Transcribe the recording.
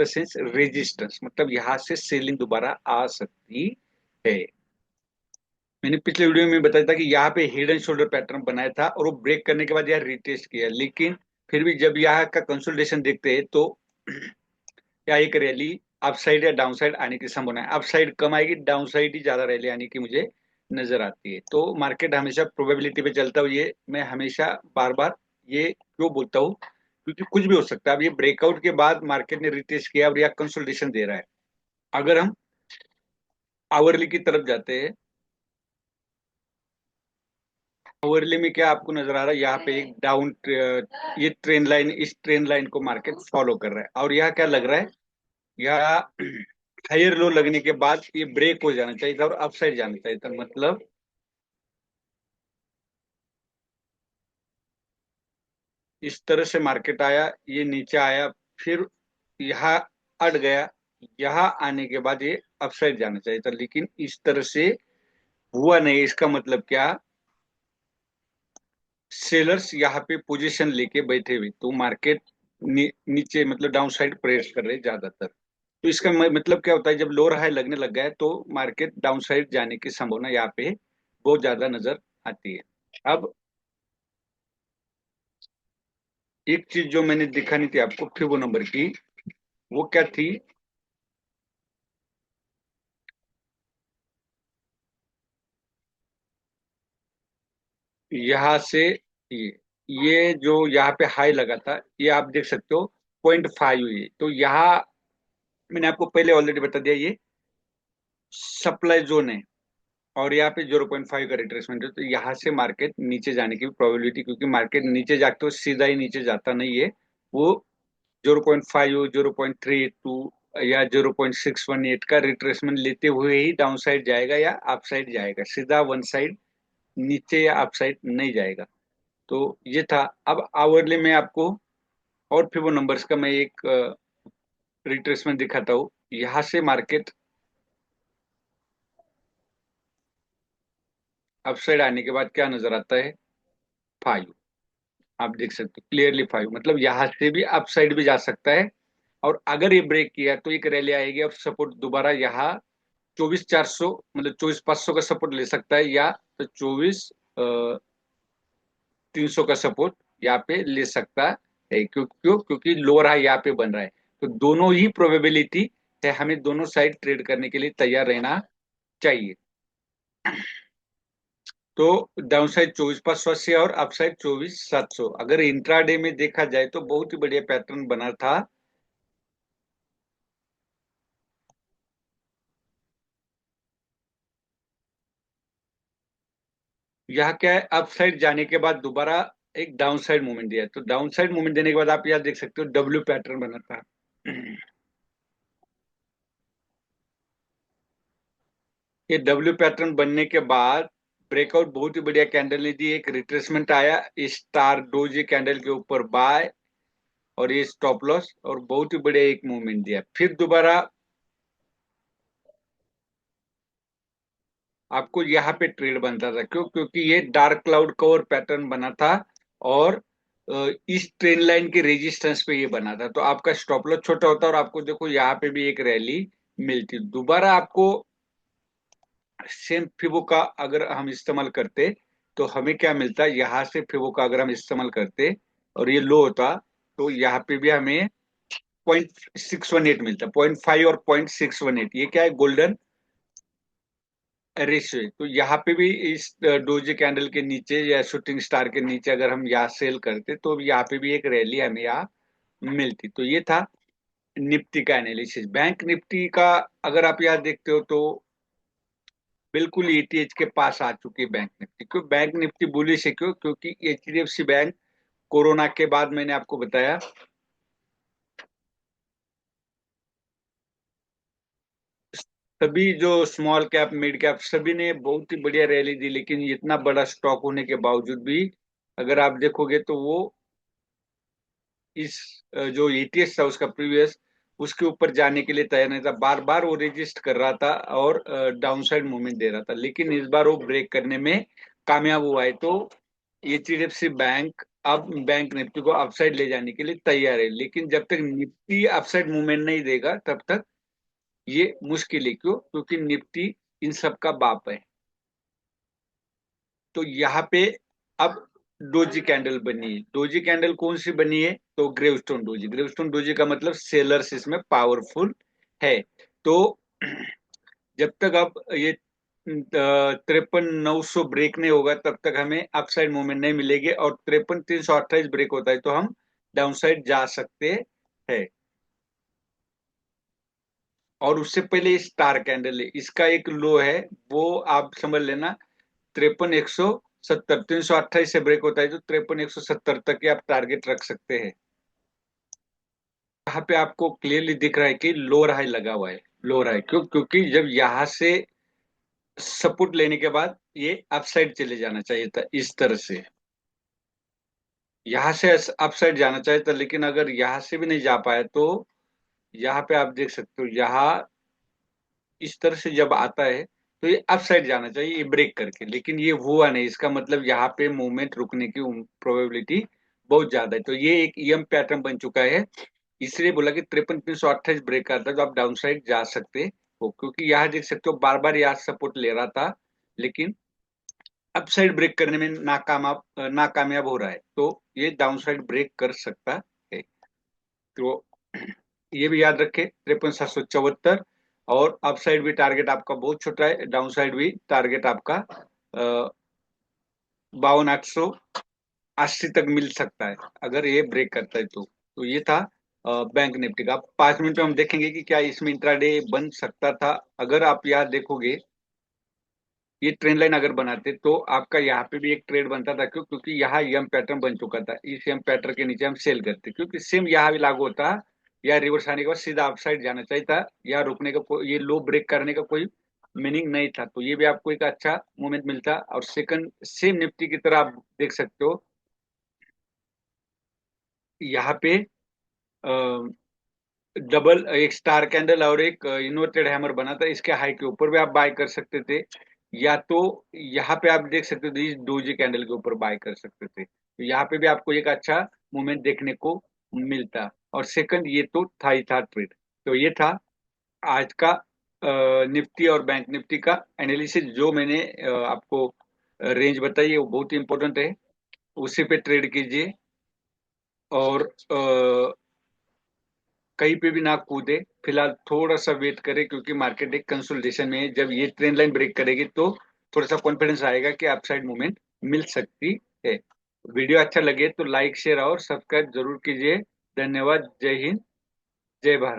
Sense resistance, मतलब यहाँ से सेलिंग दोबारा आ सकती है। मैंने पिछले वीडियो में बताया था कि यहाँ पे हेड एंड शोल्डर पैटर्न बनाया था और वो ब्रेक करने के बाद यार रिटेस्ट किया, लेकिन फिर भी जब यहाँ का कंसोलिडेशन देखते हैं तो या एक रैली अपसाइड या डाउनसाइड आने की संभावना है। अपसाइड कम आएगी, डाउनसाइड ही ज्यादा रैली आने की मुझे नजर आती है। तो मार्केट हमेशा प्रोबेबिलिटी पे चलता हूँ, ये मैं हमेशा बार बार ये क्यों बोलता हूँ, क्योंकि कुछ भी हो सकता है। अब ये ब्रेकआउट के बाद मार्केट ने रिटेस्ट किया और या कंसोलिडेशन दे रहा है। अगर हम आवरली की तरफ जाते हैं, आवरली में क्या आपको नजर आ रहा है, यहाँ पे एक ये ट्रेंड लाइन, इस ट्रेंड लाइन को मार्केट फॉलो कर रहा है और यहाँ क्या लग रहा है, यहाँ हायर लो लगने के बाद ये ब्रेक हो जाना चाहिए था और अपसाइड जाना चाहिए था। मतलब इस तरह से मार्केट आया, ये नीचे आया, फिर यहाँ अट गया, यहाँ आने के बाद ये अपसाइड जाना चाहिए था, लेकिन इस तरह से हुआ नहीं। इसका मतलब क्या, सेलर्स यहाँ पे पोजीशन लेके बैठे हुए, तो मार्केट नीचे मतलब डाउन साइड प्रेस कर रहे ज्यादातर। तो इसका मतलब क्या होता है, जब लोअर हाई लगने लग गया है तो मार्केट डाउन साइड जाने की संभावना यहाँ पे बहुत ज्यादा नजर आती है। अब एक चीज जो मैंने दिखानी थी आपको फिबो नंबर की, वो क्या थी, यहाँ से ये जो यहाँ पे हाई लगा था, ये आप देख सकते हो 0.5 हुई। तो यहाँ मैंने आपको पहले ऑलरेडी बता दिया, ये सप्लाई जोन है और यहाँ पे 0.5 का रिट्रेसमेंट है। तो यहाँ से मार्केट नीचे जाने की प्रोबेबिलिटी, क्योंकि मार्केट नीचे जाते हो सीधा ही नीचे जाता नहीं है, वो 0.5, 0.32 या 0.618 का रिट्रेसमेंट लेते हुए ही डाउन साइड जाएगा या अप साइड जाएगा, सीधा वन साइड नीचे या अप साइड नहीं जाएगा। तो ये था। अब आवरली में आपको और फिर वो नंबर्स का मैं एक रिट्रेसमेंट दिखाता हूँ। यहाँ से मार्केट अप साइड आने के बाद क्या नजर आता है, 5। आप देख सकते हो क्लियरली 5, मतलब यहाँ से भी अप साइड भी जा सकता है। और अगर ये ब्रेक किया तो एक रैली आएगी और सपोर्ट दोबारा यहाँ 24,400 मतलब 24,500 का सपोर्ट ले सकता है, या तो 24,300 का सपोर्ट यहाँ पे ले सकता है। क्योंकि लोअर हाई यहाँ पे बन रहा है। तो दोनों ही प्रोबेबिलिटी है, हमें दोनों साइड ट्रेड करने के लिए तैयार रहना चाहिए। तो डाउन साइड 24,580 और अप साइड 24,700, अगर इंट्राडे में देखा जाए तो बहुत ही बढ़िया पैटर्न बना था। यहाँ क्या है, अप साइड जाने के बाद दोबारा एक डाउन साइड मूवमेंट दिया, तो डाउन साइड मूवमेंट देने के बाद आप यहाँ देख सकते हो डब्ल्यू पैटर्न बना था। ये डब्ल्यू पैटर्न बनने के बाद ब्रेकआउट बहुत ही बढ़िया कैंडल ने दी, एक रिट्रेसमेंट आया स्टार डोजी कैंडल के ऊपर बाय, और ये स्टॉप लॉस, और बहुत ही बढ़िया एक मूवमेंट दिया। फिर दोबारा आपको यहाँ पे ट्रेड बनता था, क्योंकि ये डार्क क्लाउड कवर पैटर्न बना था और इस ट्रेंड लाइन के रेजिस्टेंस पे ये बना था। तो आपका स्टॉप लॉस छोटा होता और आपको देखो यहाँ पे भी एक रैली मिलती। दोबारा आपको सेम फिबो का अगर हम इस्तेमाल करते तो हमें क्या मिलता, यहाँ से फिबो का अगर हम इस्तेमाल करते और ये लो होता, तो यहाँ पे भी हमें 0.618 मिलता। 0.5 और 0.618 ये क्या है, गोल्डन रेशियो। तो यहाँ पे भी इस डोजी कैंडल के नीचे या शूटिंग स्टार के नीचे अगर हम यहाँ सेल करते तो यहाँ पे भी एक रैली हमें यहाँ मिलती। तो ये था निफ्टी का एनालिसिस। बैंक निफ्टी का अगर आप यहाँ देखते हो तो बिल्कुल ईटीएच के पास आ चुकी है बैंक निफ्टी। क्यों बैंक निफ्टी बुलिश है, क्योंकि एचडीएफसी बैंक कोरोना के बाद मैंने आपको बताया सभी जो स्मॉल कैप मिड कैप सभी ने बहुत ही बढ़िया रैली दी, लेकिन इतना बड़ा स्टॉक होने के बावजूद भी अगर आप देखोगे तो वो इस जो ईटीएस था उसका प्रीवियस, उसके ऊपर जाने के लिए तैयार नहीं था। बार बार वो रेजिस्ट कर रहा था और डाउन साइड मूवमेंट दे रहा था, लेकिन इस बार वो ब्रेक करने में कामयाब हुआ है। तो एचडीएफसी बैंक अब बैंक निफ्टी को अपसाइड ले जाने के लिए तैयार है, लेकिन जब तक निफ्टी अपसाइड मूवमेंट नहीं देगा तब तक ये मुश्किल है। क्यों? क्योंकि निफ्टी इन सब का बाप है। तो यहाँ पे अब डोजी कैंडल बनी है। डोजी कैंडल कौन सी बनी है? तो ग्रेवस्टोन डोजी। ग्रेवस्टोन डोजी का मतलब सेलर्स इसमें पावरफुल है। तो जब तक अब ये 53,900 ब्रेक नहीं होगा तब तक हमें अपसाइड मूवमेंट नहीं मिलेगी, और 53,328 ब्रेक होता है तो हम डाउन साइड जा सकते हैं। और उससे पहले स्टार कैंडल है, इसका एक लो है, वो आप समझ लेना 53,170। 328 से ब्रेक होता है तो 53,170 तक ही आप टारगेट रख सकते हैं। यहाँ पे आपको क्लियरली दिख रहा है कि लोअर हाई लगा हुआ है। लोअर हाई क्यों? क्योंकि जब यहाँ से सपोर्ट लेने के बाद ये अपसाइड चले जाना चाहिए था इस तरह से। यहाँ से अपसाइड जाना चाहिए था, लेकिन अगर यहाँ से भी नहीं जा पाया तो यहाँ पे आप देख सकते हो, यहाँ इस तरह से जब आता है तो ये अपसाइड जाना चाहिए ये ब्रेक करके, लेकिन ये हुआ नहीं। इसका मतलब यहाँ पे मूवमेंट रुकने की प्रोबेबिलिटी बहुत ज्यादा है। तो ये एक ईएम पैटर्न बन चुका है, इसलिए बोला कि 53,328 ब्रेक करता है तो आप डाउन साइड जा सकते हो। क्योंकि यहाँ देख सकते हो बार बार यहाँ सपोर्ट ले रहा था, लेकिन अपसाइड ब्रेक करने में नाकामयाब हो रहा है, तो ये डाउन साइड ब्रेक कर सकता है। तो ये भी याद रखें 53,774। और अपसाइड भी टारगेट आपका बहुत छोटा है, डाउन साइड भी टारगेट आपका 52,880 तक मिल सकता है अगर ये ब्रेक करता है तो ये था बैंक निफ्टी का। 5 मिनट में हम देखेंगे कि क्या इसमें इंट्राडे बन सकता था। अगर आप यहाँ देखोगे, ये ट्रेंड लाइन अगर बनाते तो आपका यहाँ पे भी एक ट्रेड बनता था। क्यों? क्योंकि यहाँ एम पैटर्न बन चुका था, इस एम पैटर्न के नीचे हम सेल करते, क्योंकि सेम यहाँ भी लागू होता। या रिवर्स आने के बाद सीधा अपसाइड जाना चाहिए था, या रुकने का ये लो ब्रेक करने का कोई मीनिंग नहीं था। तो ये भी आपको एक अच्छा मूवमेंट मिलता। और सेकंड सेम निफ्टी की तरह आप देख सकते हो, यहाँ पे डबल एक स्टार कैंडल और एक इन्वर्टेड हैमर बना था, इसके हाई के ऊपर भी आप बाय कर सकते थे, या तो यहाँ पे आप देख सकते थे इस डोजी कैंडल के ऊपर बाय कर सकते थे। तो यहाँ पे भी आपको एक अच्छा मूवमेंट देखने को मिलता। और सेकंड ये तो था ही था ट्रेड। तो ये था आज का निफ्टी और बैंक निफ्टी का एनालिसिस। जो मैंने आपको रेंज बताई है वो बहुत ही इंपॉर्टेंट है, उसी पे ट्रेड कीजिए। और कहीं पे भी ना कूदे, फिलहाल थोड़ा सा वेट करें, क्योंकि मार्केट एक कंसोलिडेशन में है। जब ये ट्रेंड लाइन ब्रेक करेगी तो थोड़ा सा कॉन्फिडेंस आएगा कि अपसाइड मूवमेंट मिल सकती है। वीडियो अच्छा लगे तो लाइक शेयर और सब्सक्राइब जरूर कीजिए। धन्यवाद। जय हिंद, जय भारत।